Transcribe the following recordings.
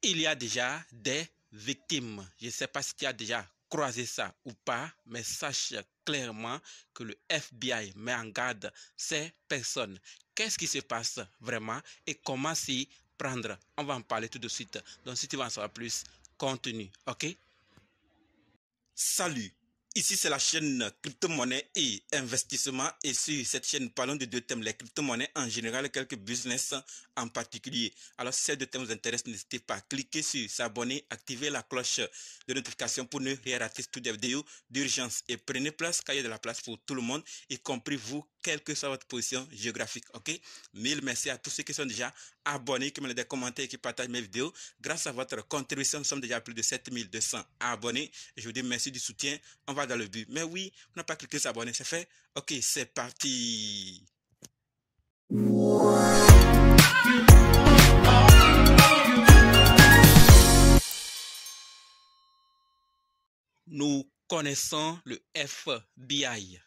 il y a déjà des victimes. Je ne sais pas si tu as déjà croisé ça ou pas, mais sache clairement que le FBI met en garde ces personnes. Qu'est-ce qui se passe vraiment et comment s'y prendre? On va en parler tout de suite. Donc si tu veux en savoir plus, continue, ok? Salut, ici c'est la chaîne crypto-monnaie et investissement et sur cette chaîne parlons de deux thèmes, les crypto-monnaies en général et quelques business en particulier. Alors si ces deux thèmes vous intéressent, n'hésitez pas à cliquer sur s'abonner, activer la cloche de notification pour ne rien rater toutes les vidéos d'urgence et prenez place car il y a de la place pour tout le monde, y compris vous, quelle que soit votre position géographique, ok? Mille merci à tous ceux qui sont déjà abonnés, qui me des commentaires et qui partagent mes vidéos. Grâce à votre contribution, nous sommes déjà à plus de 7200 abonnés. Je vous dis merci du soutien. On va dans le but. Mais oui, on n'a pas cliqué sur s'abonner, c'est fait. Ok, c'est parti. Nous connaissons le FBI.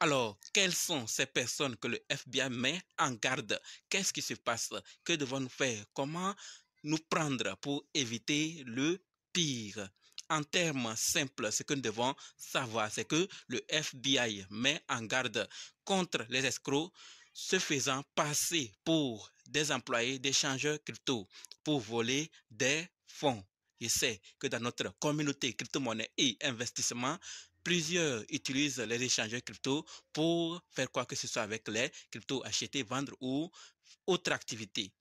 Alors, quelles sont ces personnes que le FBI met en garde? Qu'est-ce qui se passe? Que devons-nous faire? Comment nous prendre pour éviter le pire? En termes simples, ce que nous devons savoir, c'est que le FBI met en garde contre les escrocs se faisant passer pour des employés d'échangeurs crypto pour voler des fonds. Je sais que dans notre communauté crypto-monnaie et investissement, plusieurs utilisent les échangeurs crypto pour faire quoi que ce soit avec les cryptos, acheter, vendre ou autre activité.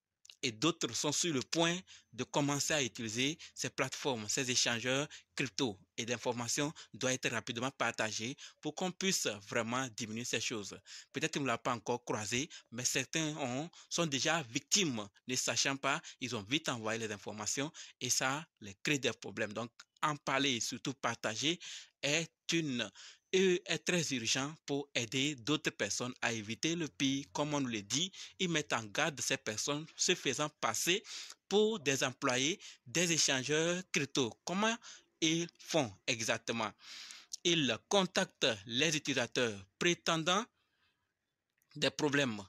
Et d'autres sont sur le point de commencer à utiliser ces plateformes, ces échangeurs crypto. Et l'information doit être rapidement partagée pour qu'on puisse vraiment diminuer ces choses. Peut-être qu'ils ne l'ont pas encore croisé, mais certains sont déjà victimes. Ne sachant pas, ils ont vite envoyé les informations et ça les crée des problèmes. Donc, en parler et surtout partager est très urgent pour aider d'autres personnes à éviter le pire. Comme on nous le dit, ils mettent en garde ces personnes se faisant passer pour des employés des échangeurs crypto. Comment ils font exactement? Ils contactent les utilisateurs prétendant des problèmes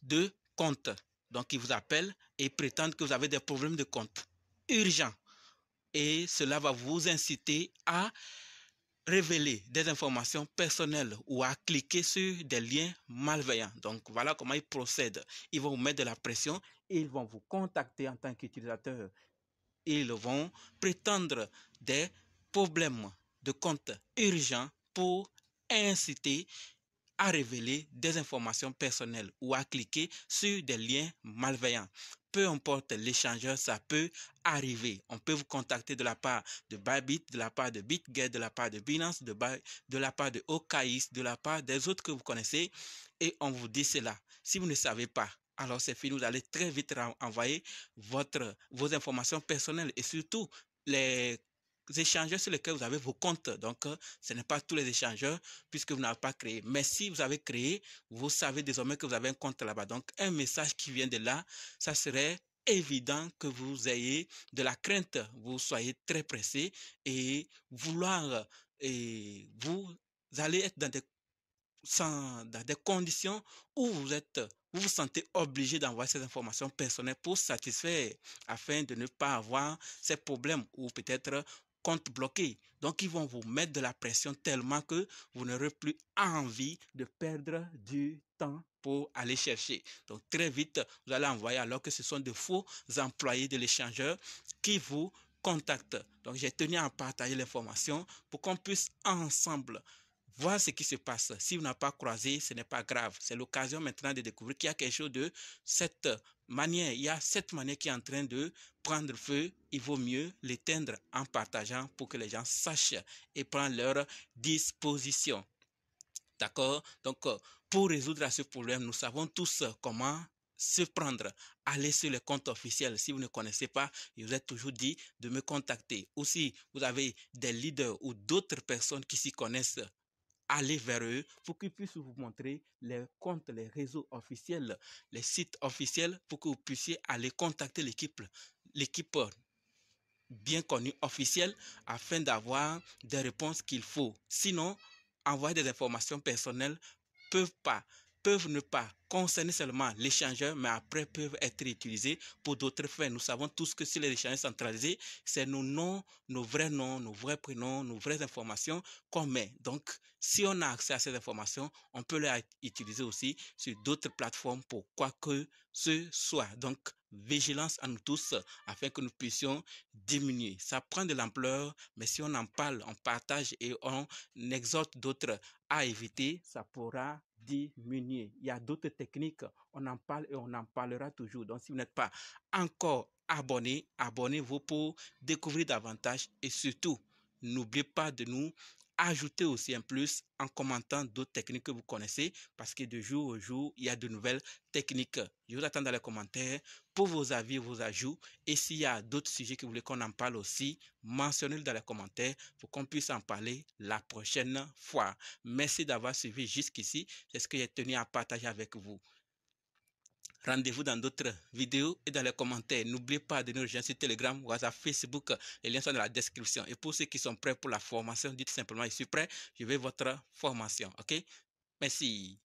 de compte. Donc, ils vous appellent et prétendent que vous avez des problèmes de compte urgents. Et cela va vous inciter à révéler des informations personnelles ou à cliquer sur des liens malveillants. Donc, voilà comment ils procèdent. Ils vont vous mettre de la pression et ils vont vous contacter en tant qu'utilisateur. Ils vont prétendre des problèmes de compte urgents pour inciter à révéler des informations personnelles ou à cliquer sur des liens malveillants. Peu importe l'échangeur, ça peut arriver. On peut vous contacter de la part de Bybit, de la part de BitGet, de la part de Binance, de la part de OKX, de la part des autres que vous connaissez et on vous dit cela. Si vous ne savez pas, alors c'est fini, vous allez très vite envoyer vos informations personnelles et surtout les échangeurs sur lesquels vous avez vos comptes. Donc, ce n'est pas tous les échangeurs puisque vous n'avez pas créé. Mais si vous avez créé, vous savez désormais que vous avez un compte là-bas. Donc, un message qui vient de là, ça serait évident que vous ayez de la crainte, vous soyez très pressé et vouloir, et vous allez être dans des conditions où vous vous sentez obligé d'envoyer ces informations personnelles pour satisfaire afin de ne pas avoir ces problèmes ou peut-être compte bloqué. Donc, ils vont vous mettre de la pression tellement que vous n'aurez plus envie de perdre du temps pour aller chercher. Donc, très vite, vous allez envoyer alors que ce sont de faux employés de l'échangeur qui vous contactent. Donc, j'ai tenu à partager l'information pour qu'on puisse ensemble voir ce qui se passe. Si vous n'avez pas croisé, ce n'est pas grave. C'est l'occasion maintenant de découvrir qu'il y a quelque chose de cette manière. Il y a cette manière qui est en train de prendre feu. Il vaut mieux l'éteindre en partageant pour que les gens sachent et prennent leur disposition. D'accord? Donc, pour résoudre ce problème, nous savons tous comment se prendre. Allez sur les comptes officiels. Si vous ne connaissez pas, je vous ai toujours dit de me contacter. Ou si vous avez des leaders ou d'autres personnes qui s'y connaissent, allez vers eux pour qu'ils puissent vous montrer les comptes, les réseaux officiels, les sites officiels pour que vous puissiez aller contacter l'équipe bien connue officielle afin d'avoir des réponses qu'il faut. Sinon, envoyer des informations personnelles ne peuvent pas peuvent ne pas concerner seulement l'échangeur, mais après peuvent être utilisés pour d'autres fins. Nous savons tous que sur les échangeurs centralisés, c'est nos noms, nos vrais prénoms, nos vraies informations qu'on met. Donc, si on a accès à ces informations, on peut les utiliser aussi sur d'autres plateformes pour quoi que ce soit. Donc, vigilance à nous tous afin que nous puissions diminuer. Ça prend de l'ampleur, mais si on en parle, on partage et on exhorte d'autres à éviter, ça pourra diminuer. Il y a d'autres techniques, on en parle et on en parlera toujours. Donc, si vous n'êtes pas encore abonné, abonnez-vous pour découvrir davantage et surtout, n'oubliez pas de nous ajouter aussi un plus en commentant d'autres techniques que vous connaissez parce que de jour au jour, il y a de nouvelles techniques. Je vous attends dans les commentaires pour vos avis, vos ajouts et s'il y a d'autres sujets que vous voulez qu'on en parle aussi, mentionnez-le dans les commentaires pour qu'on puisse en parler la prochaine fois. Merci d'avoir suivi jusqu'ici. C'est ce que j'ai tenu à partager avec vous. Rendez-vous dans d'autres vidéos et dans les commentaires. N'oubliez pas de nous rejoindre sur Telegram, WhatsApp, Facebook. Les liens sont dans la description. Et pour ceux qui sont prêts pour la formation, dites simplement, je suis prêt, je veux votre formation. OK? Merci.